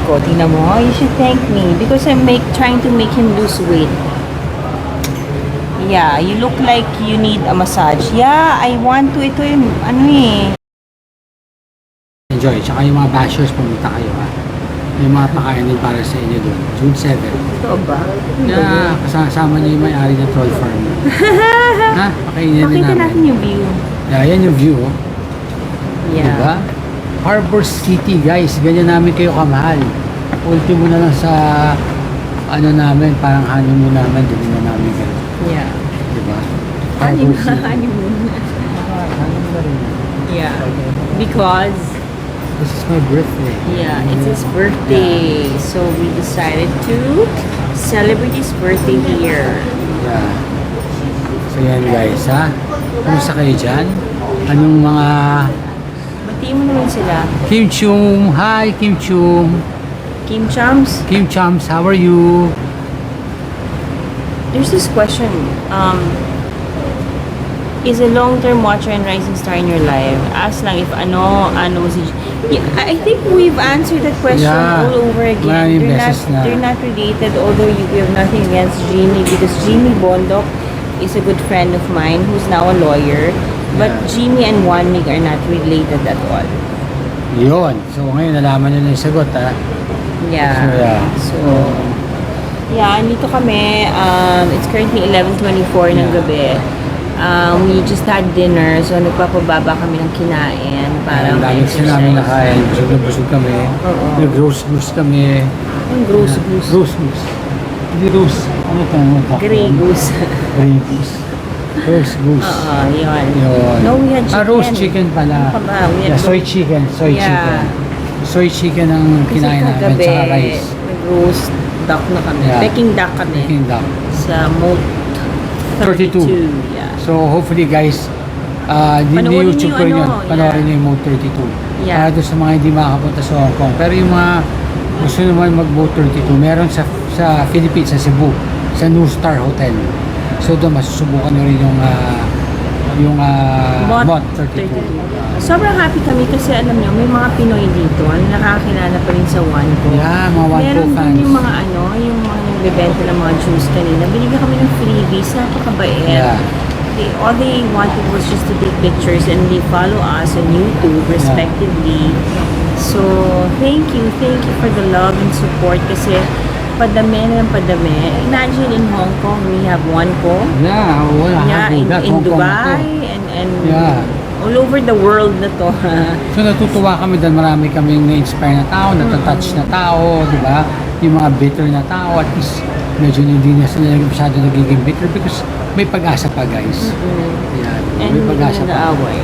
ko. Tingnan mo. You should thank me because I'm trying to make him lose weight. Yeah, you look like you need a massage. Yeah, I want to. Ito yung ano eh. Enjoy. Tsaka yung mga bashers, pumunta kayo ha. May mga pakainin para sa inyo doon. June 7. Ito ba? Yeah, kasama niyo yung may-ari ng troll farm. Ha? Pakainin din Pakita namin. natin yung view. Yeah, yan yung view. Oh. Yeah. Diba? Harbor City, guys. Ganyan namin kayo kamahal. Ultimo na lang sa ano namin, parang honeymoon namin. Doon na namin kayo. Yeah. Diba? Harbor City. Honeymoon. Honeymoon na rin. Yeah. Because This is my birthday. yeah, it's his birthday. So we decided to celebrate his birthday here. Yeah. So yan guys, ha? Kumusta kayo dyan? Anong mga... Batiin mo naman sila. Kim Chung! Hi, Kim Chung! Kim Chams, Kim Chums, how are you? there's this question. Is a long-term watcher and rising star in your life? Ask lang if ano si... Yeah, I think we've answered that question Yeah. all over again. Maraming beses na. They're not related, although we have nothing against Jimmy because Jimmy Bondok is a good friend of mine who's now a lawyer. But Yeah. Jimmy and Wanmig are not related at all. Yun. So ngayon, nalaman nyo na yung sagot, ha? Yeah. So, Yeah, andito kami. It's currently 11:24 ng Yeah. gabi. We just had dinner, so nagpapababa kami ng kinain para lagi kasi namin nakain. Busog na busog kami. Oo. Nag-roast kami. Ang gross goose. Roast goose. Hindi roast. Ano ito? Grey goose. Grey goose. Roast goose. Oo, yun. Yun. No, we had chicken. roast chicken pala. Ano pa ba? We had Yeah, soy chicken. Soy Yeah. chicken. Soy chicken ang Kasi kinain namin. kagabi, Tsaka rice. nag-roast duck na kami. Yeah. Peking duck kami. Peking duck. Sa Moat 32. Yeah. So hopefully guys, hindi Panoorin YouTube niyo ko rin ano, yun. Panoorin yeah. niyo yung Mode 32. Yeah. Para doon sa mga hindi makakapunta sa Hong Kong. Pero yung mga gusto naman mag-Mode 32, meron sa Philippines, sa Cebu, sa New Star Hotel. So doon masusubukan nyo rin yung Mode 32. Sobrang happy kami kasi alam nyo, may mga Pinoy dito na nakakilala pa rin sa One Co. Yeah, mga One Co Meron fans. din yung mga yung mga nagbebenta ng mga juice kanina. Binigyan kami ng freebies, napakabait. Yeah. All they wanted was just to take pictures and they follow us on YouTube respectively. So, thank you for the love and support kasi padami na ng padami. Imagine in Hong Kong, we have One Co. Yeah, wala. Yeah, in Hong Kong na to. Dubai and Yeah. all over the world na to. So natutuwa kami dahil marami kaming na-inspire na tao, natatouch na tao, di ba? Yung mga bitter na tao, at least medyo hindi na sila masyado nagiging bitter because may pag-asa pa guys. Yan, And may hindi pag-asa na pa. nag-aaway.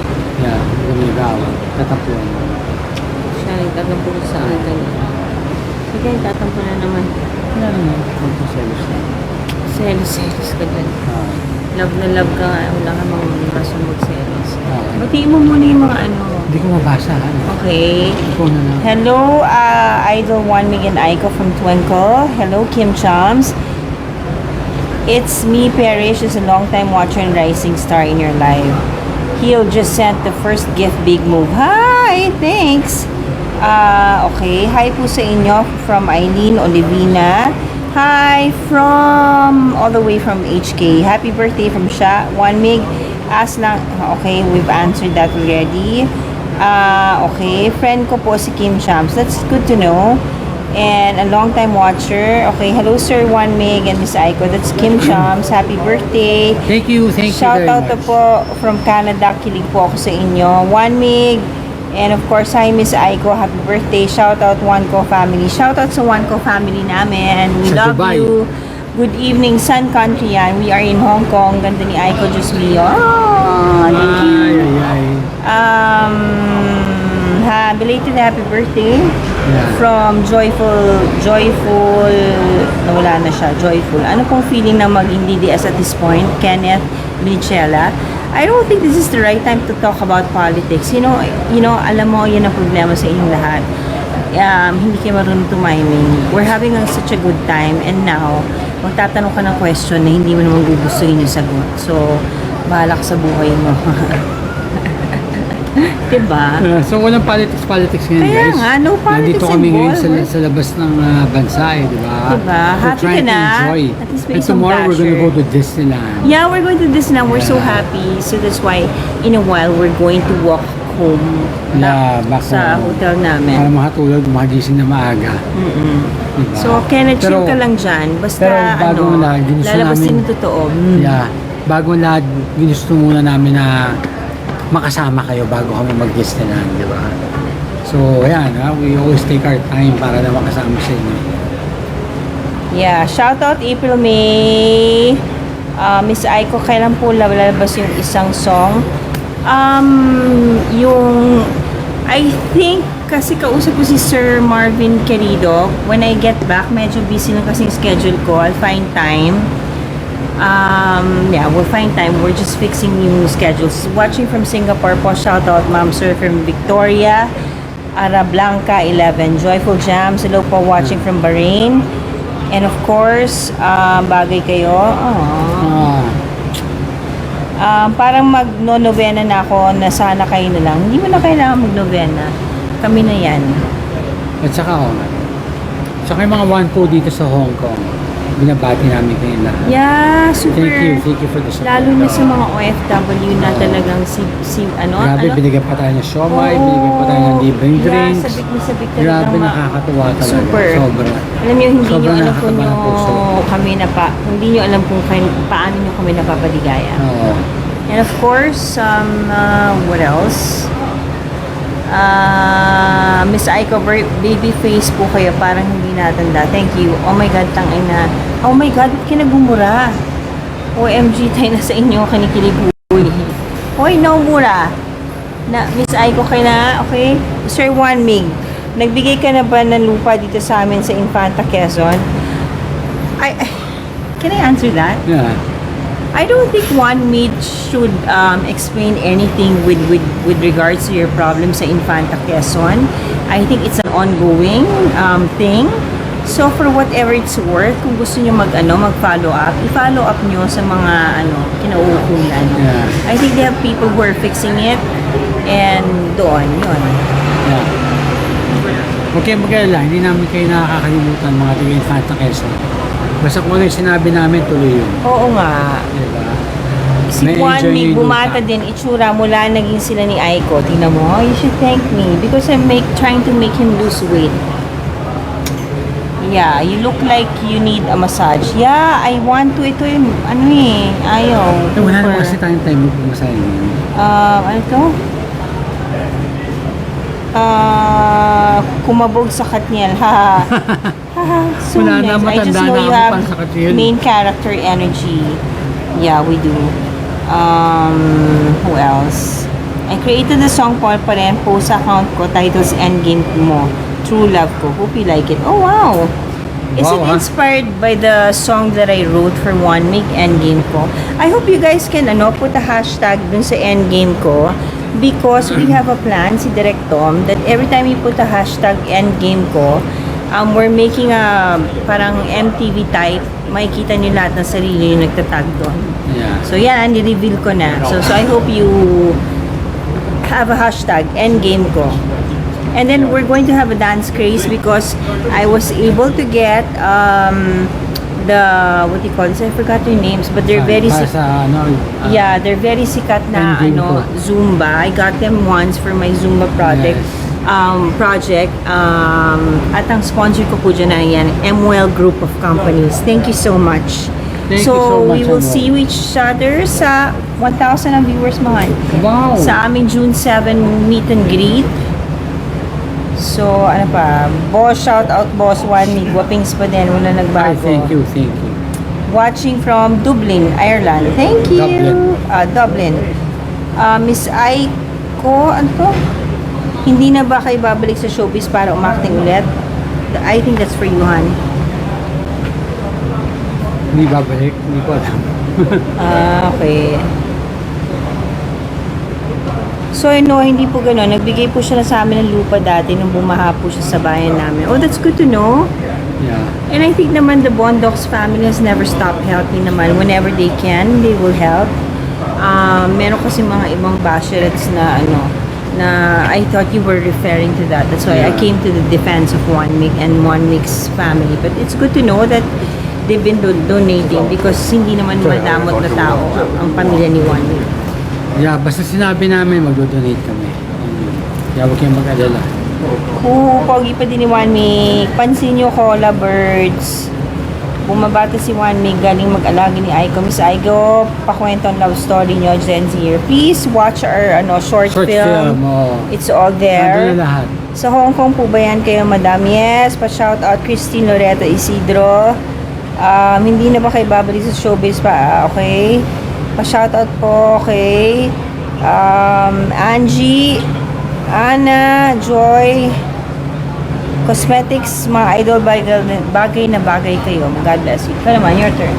Yeah, hindi kami nag-aaway. Tatapuan. Siya nagtatampo sa akin. Sige, tatampo na naman. Wala naman. Magpaselos na. Selos ka dyan. Ah, Love na love ka nga. Wala ka mang rason mag-selos. okay. Batiin mo muna yung mga ano. Hindi ko mabasa. Ano? Okay. Ikaw na lang. Hello, Idol 1 Megan Aiko from Twinkle. Hello, Kim Chams. It's me, Perish, is a long-time watcher and rising star in your life. He'll just sent the first gift, big move. Hi, thanks. Okay, hi po sa inyo from Eileen Olivina. Hi from all the way from HK. Happy birthday from Sha. 1 Mig. Ask lang. Okay, we've answered that already. Okay, friend ko po si Kim Shams. That's good to know. And a long time watcher. Okay, hello Sir 1 Mig and Miss Aiko. That's Kim Shams. Happy birthday. Thank you very Shout out much. po from Canada. Kilig po ako sa inyo. 1 Mig. And of course, hi Miss Aiko. Happy birthday. Shout out One Co family. Shout out sa One Co family namin. We Sa love Dubai. you. Good evening, Sun Country yan. We are in Hong Kong. Ganda ni Aiko Diyos Mio. Oh, thank you. Ay. Belated happy birthday Yeah. from Joyful, nawala na siya, Joyful. Ano pong feeling ng maging DDS at this point? Kenneth Michela. I don't think this is the right time to talk about politics. You know, alam mo, yan ang problema sa inyong lahat. Hindi kayo marunong tumiming. We're having such a good time and now, magtatanong ka ng question na hindi mo naman gugustuhin yung sagot. So, bahala ka sa buhay mo. Diba? So walang politics ngayon, Kaya guys. nga, no politics Nandito kami ngayon involved. sa labas ng bansa, diba? Diba? We're Happy ka trying to na? enjoy. At least may And isang tomorrow we're gonna basher. go to Disneyland. Yeah, we're going to Disneyland. We're so Yeah. happy. So that's why, in a while, we're going to walk home Yeah, back sa home. hotel Para namin. makatulog, magising na maaga. Mm-mm. Diba? So, kaya chill Pero- ka lang dyan. Basta, pero bago ano, na, ginusto lalabas namin- din yung totoo. Mm. Yeah. Bago lahat, ginusto muna namin na makasama kayo bago kami mag-Disneyland, di ba? So, ayan, we always take our time para na makasama sa inyo. Yeah, shout out April May. Miss Aiko, kailan po lalabas yung isang song? I think, kasi kausap ko si Sir Marvin Querido. When I get back, medyo busy lang kasing schedule ko. I'll find time. Yeah, we'll find time. We're just fixing new schedules. Watching from Singapore po, shout out Ma'am Sir from Victoria. Ara Blanca 11, Joyful Jams. Hello po, watching from Bahrain. And of course, bagay kayo. Aww. Parang mag-novena na ako na sana kayo na lang. Hindi mo na kailangan mag-novena. Kami na yan. At saka, saka yung mga one po dito sa Hong Kong, binabati namin kayo lahat. Yeah, super. Thank you for the support. Lalo na sa mga OFW na talagang Grabe, binigyan pa tayo ng siomay, binigyan pa tayo ng libreng drinks. Yeah, sabik na sabik talaga. Grabe, nakakatuwa talaga. Super. Sobra. Alam niyo, hindi niyo Sobrang alam kung nakakaba ng puso. hindi niyo alam kung paano niyo kami napapaligaya. Oo. And of course, what else? Miss Aiko, baby face po kayo, parang hindi natanda. Thank you. Oh my God, tangina. Oh my God, ba't kinagumura? OMG, tayo na sa inyo, kinikilig. Hoy, no mura. Na, Miss Aiko, kayo na, okay? Sir Juan Mig, nagbigay ka na ba ng lupa dito sa amin sa Infanta, Quezon? Can I answer that? Yeah. I don't think one meet should explain anything with regards to your problem sa Infanta Quezon. I think it's an ongoing thing. So for whatever it's worth, kung gusto niyo mag-follow up, i-follow up niyo sa mga kinauukulan. Yeah. I think they have people who are fixing it and doon, yun. Yeah. Huwag kayong mag-alala, hindi namin kayo nakakalimutan mga taga-Infanta Quezon. Basta kung ano yung sinabi namin, tuloy yun. Oo nga. Diba? Si May Juan enjoy Mig, yung bumata lupa. din, itsura mula naging sila ni Aiko. Tingnan mo, oh, you should thank me because I'm trying to make him lose weight. Yeah, you look like you need a massage. Yeah, I want to. Ito yung, ayaw. Wala naman Super. kasi tayong time magpumasahin yun. Ano to? Kumabog sa Katniel. Ha. So Wala na, nice. I just matanda know na you kami have pang sa Katniel. main character energy. Yeah, we do. Who else? I created the song Paul pa rin. Post sa account ko. Titles Endgame mo. True Love ko. Hope you like it. Oh, wow. Is it Wow, ah. inspired by the song that I wrote for One Mig Endgame ko? I hope you guys can put a hashtag dun sa Endgame ko because we have a plan, si Direk Tom, that every time you put a hashtag Endgame ko, we're making a parang MTV type, makikita nyo lahat ng sarili yung nagtatag doon. Yeah. So yan, ni-reveal ko na. So I hope you have a hashtag Endgame ko. And then we're going to have a dance craze because I was able to get the what do you call this? I forgot their names, but they're very Para sa yeah, they're very sikat na Endgame ko. Zumba. I got them once for my Zumba project. Yes. At ang sponsor ko po dyan ay yan, MWell Group of Companies. Thank you so much. Thank you so much, we will MWell. see you each other sa 1,000 ang viewers mahal. Wow! Sa aming June 7 meet and greet. So, ano pa? Boss, shout out Boss Juan Mig. Wapings pa din. Wala Ay, nagbago. thank you, thank you. Watching from Dublin, Ireland. Thank you. Dublin. Dublin. Miss Aiko, ano to? Hindi na ba kayo babalik sa showbiz para umakting ulit? I think that's for you, Han. Hindi babalik, hindi ko alam. Okay. So, hindi po gano'n. Nagbigay po siya na sa amin ng lupa dati nung bumaha po siya sa bayan namin. Oh, that's good to know. Yeah. And I think naman the Bondocs family has never stopped helping naman. Whenever they can, they will help. Meron kasi mga ibang basherites na na I thought you were referring to that. That's why I Yeah. came to the defense of One Mig and One Mig's family. But it's good to know that they've been donating because hindi naman madamot na tao ang pamilya ni One Mig. Yeah, basta sinabi namin magdo-donate kami. Kaya huwag kayong mag-alala. Pogi pa din ni One Mig. Pansin nyo, Cola Birds. Bumabata si One Mig, galing mag-alaga ni Aiko. Miss Aiko, pakwento ang love story nyo, Gen Z here. Please watch our short film. Oh. It's all Nandun there. na lahat. Sa Hong Kong po ba yan kayo, Madam? Yes. Pa-shout out Christine Loreto Isidro. Hindi na ba kayo babalik sa showbiz pa? Okay. Pa-shout out po, okay. Angie, Anna, Joy, Cosmetics, mga idol bagay na bagay kayo. God bless you. Ikaw naman, your turn.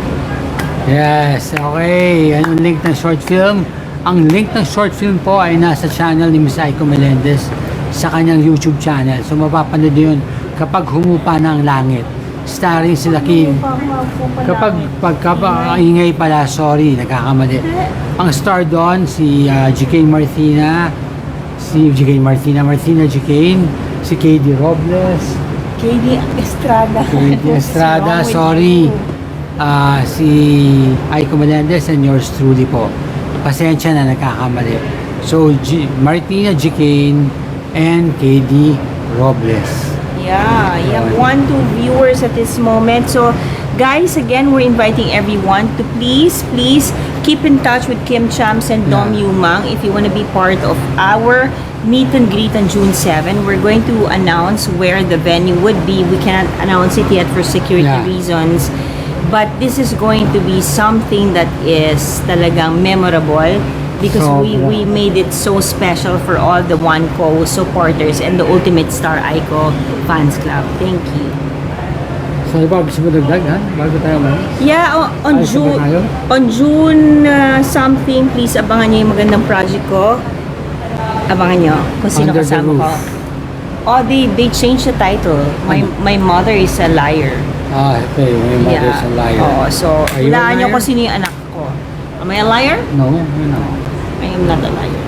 Yes, okay. Anong link ng short film? Ang link ng short film po ay nasa channel ni Miss Aiko Melendez sa kanyang YouTube channel. So mapapanood yun kapag humupa na ang langit. Starring sila Kim. Kapag ingay pala, sorry, nagkakamali. Ang star doon si GK Martina, Martina GK, si KD Robles, KD Estrada. KD Estrada, What's wrong with sorry. you? Si Aiko Melendez and yours truly po. Pasensya na nagkakamali. So, Martina Jicane and KD Robles. Yeah, you have 1-2 viewers at this moment. So, guys, again, we're inviting everyone to please keep in touch with Kim Chams and Dom Yeah. Yumang if you want to be part of our meet and greet on June 7. We're going to announce where the venue would be. We cannot announce it yet for security Yeah. reasons. But this is going to be something that is talagang memorable because we made it so special for all the One Co supporters and the Ultimate Star Aiko Fans Club. Thank you. So, iba, gusto mo dagdag, ha? Bago tayo man. Yeah, on Ay, June, sabay tayo? on June something, please abangan nyo yung magandang project ko. Abangan nyo kung sino Under the kasama ko. Roof. Oh, they changed the title. My mother is a liar. Okay, may mother's a liar. Oo, so Are you a hulaan nyo liar? kung sino yung anak ko. Am I a liar? No, you're not. I am not a liar.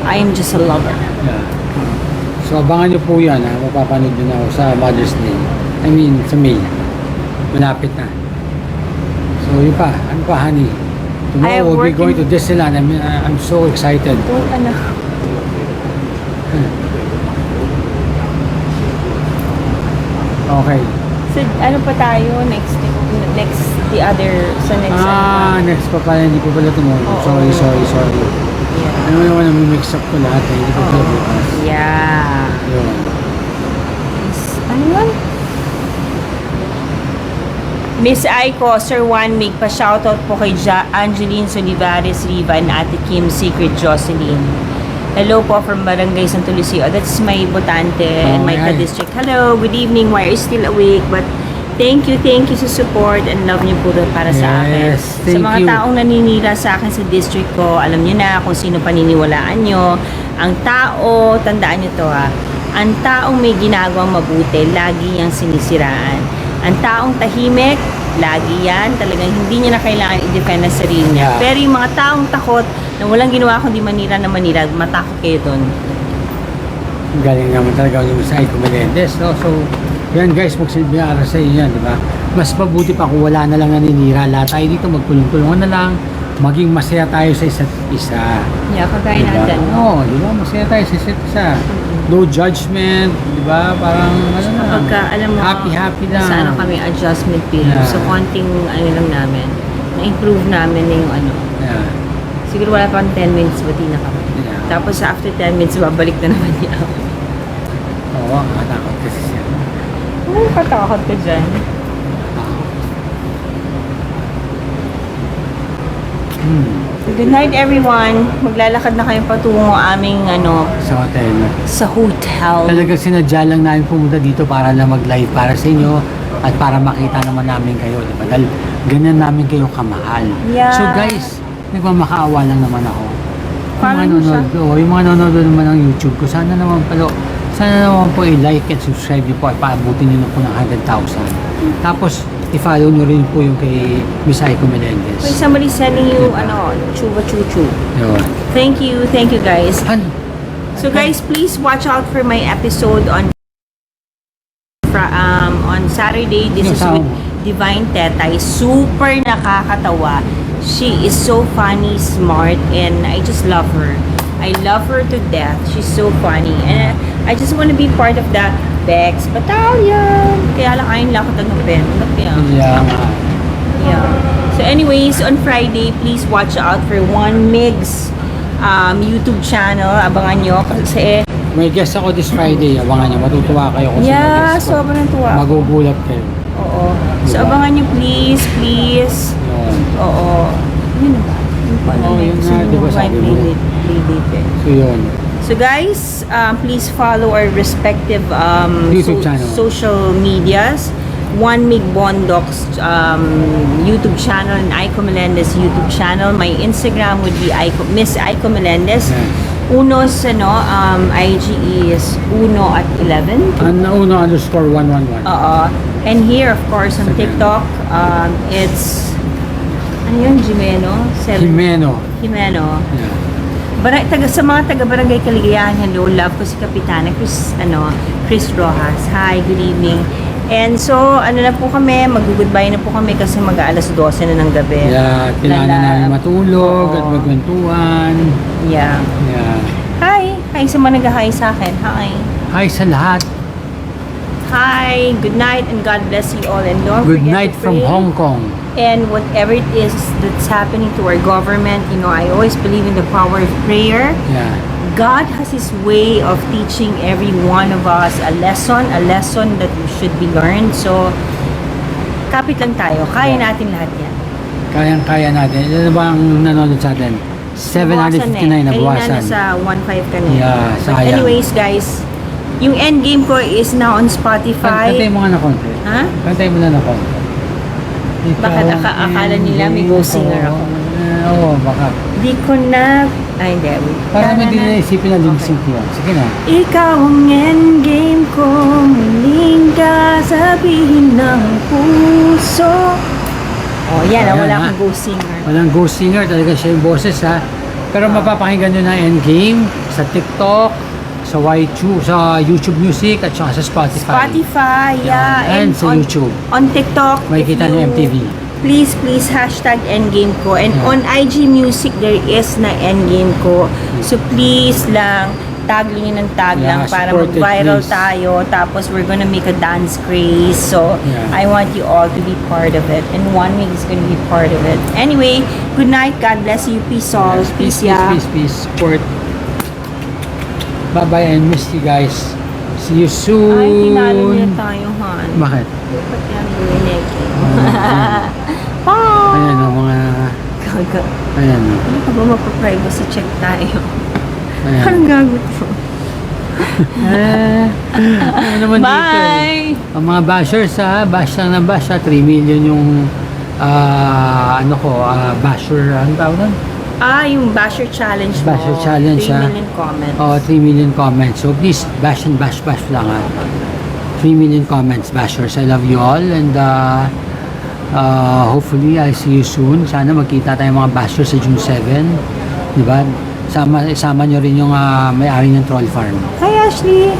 I am just a lover. Yeah. So, abangan nyo po yan, ha? Mapapanood nyo na ako sa Mother's Day. I mean, sa May. Malapit na. So, yun pa. Ano pa, honey? I have Tomorrow we'll be work going in- to Disneyland. I'm so excited. Don't ano. Okay. So, ano pa tayo next the other sa next Next pa pala, hindi ko pala tomorrow. Oo. Sorry. Yeah. Ano naman ang mix up ko lahat, hindi ko pala bukas. Yeah. Yun. Ano yun? Miss Aiko, Sir Juan Mig, pa-shoutout po kay Angeline Solivares Riva and Ate Kim Secret Jocelyn. Hello po from Barangay Santo Lucio. That's my botante and my Okay. ka-district. Hello, good evening. Why are you still awake? But thank you sa support and love niyo po para sa akin. Yes, Sa thank mga you. taong naninira sa akin sa district ko, alam niyo na kung sino paniniwalaan niyo. Ang tao, tandaan niyo to ha, ang taong may ginagawang mabuti, lagi yang sinisiraan. Ang taong tahimik, lagi yan, talagang hindi niya na kailangan i-defend ang sarili niya. Yeah. Pero yung mga taong takot na walang ginawa kundi manira na manira, matakot kayo doon. Galing naman talaga yung sa Aiko Melendez. No? So, yan guys, magsilbi na sa inyo yan, di ba? Mas mabuti pa kung wala na lang naninira. Lahat tayo dito, magkulong-kulungan na lang. Maging masaya tayo sa isa't isa. Yeah, kagaya Diba? natin. Oo, di ba? Masaya tayo sa isa't isa. No judgment, di ba? Parang, ano na, Pagka, alam mo, happy lang. sa ano kami, adjustment period. Yeah. So, konting, ano lang namin, na-improve namin na yung ano. Yeah. Siguro wala pang 10 minutes, bati na kami. Yeah. Tapos, after 10 minutes, babalik na naman niya. Oo, katakot kasi siya. Katakot ka dyan. Good night, everyone. Maglalakad na kayong patungo aming, Sa hotel. sa hotel. Talagang sinadya lang namin pumunta dito para lang mag-live para sa inyo at para makita naman namin kayo, di ba? Dahil ganyan namin kayo kamahal. Yeah. So guys, nagmamakaawa lang naman ako. Follow mo siya. Yung mga nanonood naman ng YouTube ko, sana naman po i-like and subscribe niyo po at paabutin niyo na po ng 100,000. Tapos, i-follow nyo rin po yung kay Miss Aiko Melendez. Wait, somebody sending you, chuba chuchu. Yun. Thank you guys. Ano? So guys, please watch out for my episode on Saturday. This is with Divine Tetay. Super nakakatawa. She is so funny, smart, and I just love her. I love her to death. She's so funny. And I just want to be part of the Bex Battalion. Kaya lang ayun lang ako tanggapin. Yeah. Yeah. So anyways, on Friday, please watch out for One Migs YouTube channel. Abangan nyo kasi May guest ako this Friday. Abangan nyo. Matutuwa kayo kung sino guest ko. sobrang tuwa ako. Magugulat kayo. Oo. So Diba? abangan nyo please. Yun. Oo. Yun ba? Yun pa Oo, yun nga, diba sabi mo? Playdate eh. So yun. So guys, please follow our respective YouTube channel. social medias. One Mig Bondoc's YouTube channel and Aiko Melendez YouTube channel. My Instagram would be Miss Aiko Melendez. Yes. Uno's IG is Uno at 11. Uno_111. And here, of course, on Instagram. TikTok, it's ano yun, Jimeno. Jimeno. Yeah. Sa mga taga-barangay Kaligayahan, hello, love ko si Kapitana Chris Rojas. Hi, good evening. And so, na po kami, mag-goodbye na po kami kasi mag-alas 12 na ng gabi. Yeah, kailangan na namin matulog at Oo. magkwentuhan. Yeah. Yeah. Hi! Hi sa mga nag-hi sa akin. Hi! Hi sa lahat. Hi! Good night and God bless you all. And don't Good forget night to from pray. Hong Kong. And whatever it is that's happening to our government, I always believe in the power of prayer. Yeah. God has His way of teaching every one of us a lesson that should be learned. So, kapit lang tayo. Kaya natin lahat yan. Kayang-kaya natin. Ano ba ang nanonood sa atin? 759 na Kanina bawasan. nasa 1.5 kanina. Yeah, But sayang. anyways, guys, yung endgame ko is now on Spotify. Kantay mo nga na konti. Ha? Kantay mo na konti. Bakit akala nila may go singer ako? Oo, baka. Di ko na... Ay, hindi. Wait. Para naman din na isipin na lip sync yun. Sige na. Ikaw ang endgame ko, muling ka sabihin ng puso. Oh, yan. Ayan, Wala ha? akong go singer. Walang ghost singer, talaga siya yung boses ha. Pero mapapakinggan nyo na Endgame sa TikTok, sa YouTube Music at saka sa Spotify. Spotify, yeah. And sa on, YouTube. On TikTok, Makikita if nyo you- MTV. Please hashtag Endgame ko. And Yeah. on IG Music, there is na Endgame ko. So please lang, tag lang ng tag Yeah, lang para support it, mag-viral please. tayo. Tapos we're gonna make a dance craze. So Yeah. I want you all to be part of it. And One Week is gonna be part of it. Anyway, good night. God bless you. Peace all. Yes, Peace, peace, yeah. peace. Support. Bye-bye and miss you guys. See you soon. Ay, tinalo niya tayo, Han. Bakit? Ba't yan, Rinig? Ayan. Bye! Ayan o mga... Gaga. Ayan o. Ano ka ba magpa-privacy check tayo? Ayan. Anong gagot mo? Ano naman dito eh. Bye! Ang mga bashers ha, bash lang na bash ha. 3 million yung basher, ano tawag nun? Yung Basher Challenge mo. Basher Challenge, 3 ah. million comments. 3 million comments. So please, bash and bash lang ha. 3 million comments, bashers. I love you all and hopefully I'll see you soon. Sana magkita tayong mga bashers sa June 7. Diba? Sama nyo rin yung may-ari ng troll farm. Hi, Ashley!